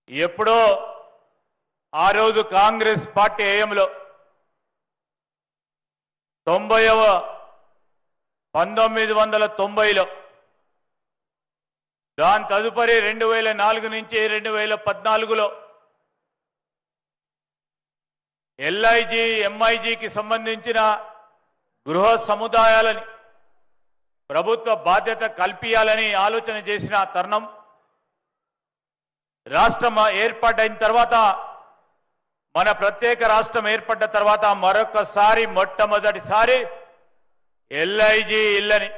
ఎప్పుడో ఆ రోజు కాంగ్రెస్ పార్టీ హయాంలో 1990లో దాని తదుపరి 2004 నుంచి 2014లో ఎల్ఐజీ ఎంఐజీకి సంబంధించిన గృహ సముదాయాలని ప్రభుత్వ బాధ్యత కల్పించాలని ఆలోచన చేసిన తరుణం రాష్ట్రం ఏర్పాటైన తర్వాత మన ప్రత్యేక రాష్ట్రం ఏర్పడ్డ తర్వాత మరొకసారి మొట్టమొదటిసారి ఎల్ఐజీ ఇల్లని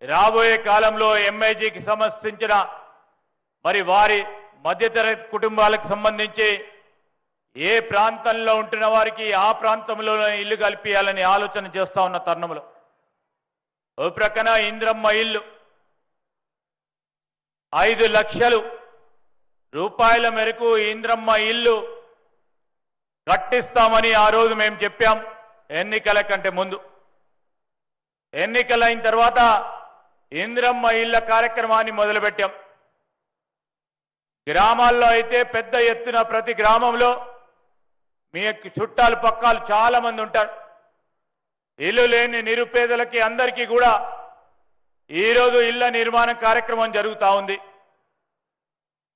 రాబోయే కాలంలో ఎంఐజీకి సంబంధించిన మరి వారి మధ్యతరగతి కుటుంబాలకు సంబంధించి ఏ ప్రాంతంలో ఉంటున్న వారికి ఆ ప్రాంతంలోనే ఇల్లు కల్పించాలని ఆలోచన చేస్తా ఉన్న తరుణంలో ఓ ప్రక్కన ఇంద్రమ్మ ఇల్లు 5 లక్షల రూపాయల మేరకు ఇంద్రమ్మ ఇల్లు కట్టిస్తామని ఆ రోజు మేము చెప్పాం ఎన్నికల కంటే ముందు. ఎన్నికలైన తర్వాత ఇంద్రమ్మ ఇళ్ల కార్యక్రమాన్ని మొదలుపెట్టాం. గ్రామాల్లో అయితే పెద్ద ఎత్తున ప్రతి గ్రామంలో మీ చుట్టాలు పక్కాలు చాలా మంది ఉంటారు. ఇల్లు లేని నిరుపేదలకి అందరికీ కూడా ఈరోజు ఇళ్ల నిర్మాణ కార్యక్రమం జరుగుతూ ఉంది.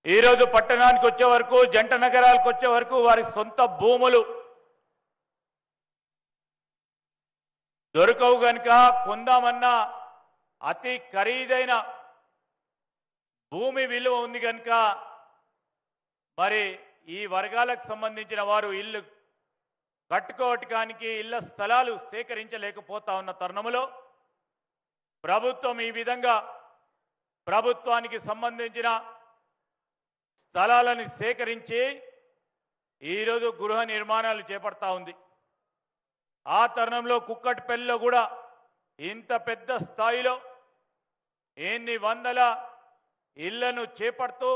ఈరోజు పట్టణానికి వచ్చే వరకు జంట నగరాలకు వచ్చే వరకు వారి సొంత భూములు దొరకవు గనుక కొందామన్నా అతి ఖరీదైన భూమి విలువ ఉంది కనుక మరి ఈ వర్గాలకు సంబంధించిన వారు ఇల్లు కట్టుకోవటానికి ఇళ్ల స్థలాలు సేకరించలేకపోతా ఉన్న తరుణంలో ప్రభుత్వం ఈ విధంగా ప్రభుత్వానికి సంబంధించిన స్థలాలను సేకరించి ఈరోజు గృహ నిర్మాణాలు చేపడతా ఉంది. ఆ తరుణంలో కుక్కట్పల్లిలో కూడా ఇంత పెద్ద స్థాయిలో ఎన్ని వందల ఇళ్లను చేపడుతూ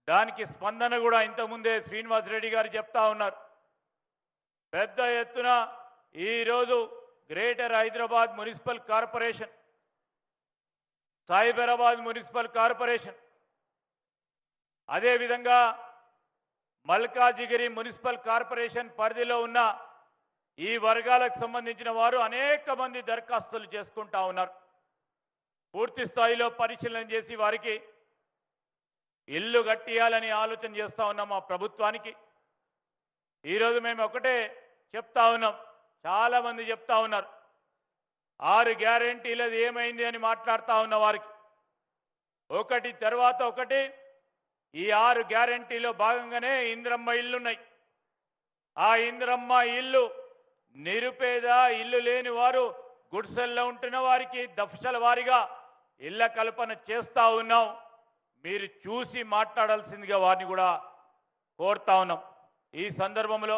దానికి స్పందన కూడా ఇంతకుముందే శ్రీనివాసరెడ్డి గారు చెప్తా ఉన్నారు. పెద్ద ఎత్తున ఈరోజు greater Hyderabad municipal corporation, Cyberabad municipal corporation, అదేవిధంగా మల్కాజిగిరి మున్సిపల్ కార్పొరేషన్ పరిధిలో ఉన్న ఈ వర్గాలకు సంబంధించిన వారు అనేక మంది దరఖాస్తులు చేసుకుంటా ఉన్నారు. పూర్తి స్థాయిలో పరిశీలన చేసి వారికి ఇల్లు కట్టియాలని ఆలోచన చేస్తూ ఉన్నాం. మా ప్రభుత్వానికి ఈరోజు మేము ఒకటే చెప్తా ఉన్నాం. చాలామంది చెప్తా ఉన్నారు 6 గ్యారెంటీలది ఏమైంది అని మాట్లాడుతూ ఉన్న వారికి ఒకటి తర్వాత ఒకటి ఈ 6 గ్యారెంటీలో భాగంగానే ఇంద్రమ్మ ఇల్లున్నాయి. ఆ ఇంద్రమ్మ ఇల్లు నిరుపేద ఇల్లు లేని వారు గుడిసెల్లో ఉంటున్న వారికి దఫ్షల వారిగా ఇళ్ల కల్పన చేస్తూ ఉన్నాం. మీరు చూసి మాట్లాడాల్సిందిగా వారిని కూడా కోరుతా ఉన్నాం. ఈ సందర్భంలో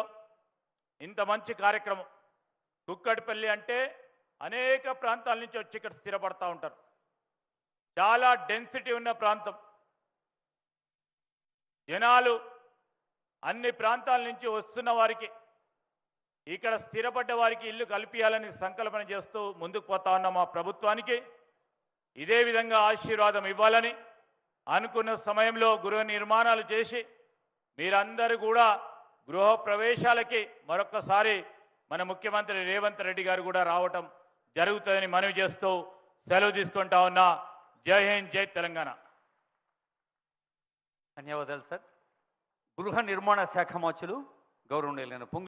ఇంత మంచి కార్యక్రమం కుక్కట్పల్లి అంటే అనేక ప్రాంతాల నుంచి వచ్చి ఇక్కడ స్థిరపడతా ఉంటారు. చాలా డెన్సిటీ ఉన్న ప్రాంతం. జనాలు అన్ని ప్రాంతాల నుంచి వస్తున్న వారికి ఇక్కడ స్థిరపడ్డ వారికి ఇల్లు కల్పించాలని సంకల్పన చేస్తూ ముందుకు పోతా ఉన్న మా ప్రభుత్వానికి ఇదే విధంగా ఆశీర్వాదం ఇవ్వాలని అనుకున్న సమయంలో గృహ నిర్మాణాలు చేసి మీరందరూ కూడా గృహ ప్రవేశాలకి మరొక్కసారి మన ముఖ్యమంత్రి రేవంత్ రెడ్డి గారు కూడా రావటం జరుగుతుందని మనవి చేస్తూ సెలవు తీసుకుంటా ఉన్నా. జై హింద్, జై తెలంగాణ. ధన్యవాదాలు సార్. గృహ నిర్మాణ శాఖ మంత్రులు గౌరవనీయులైన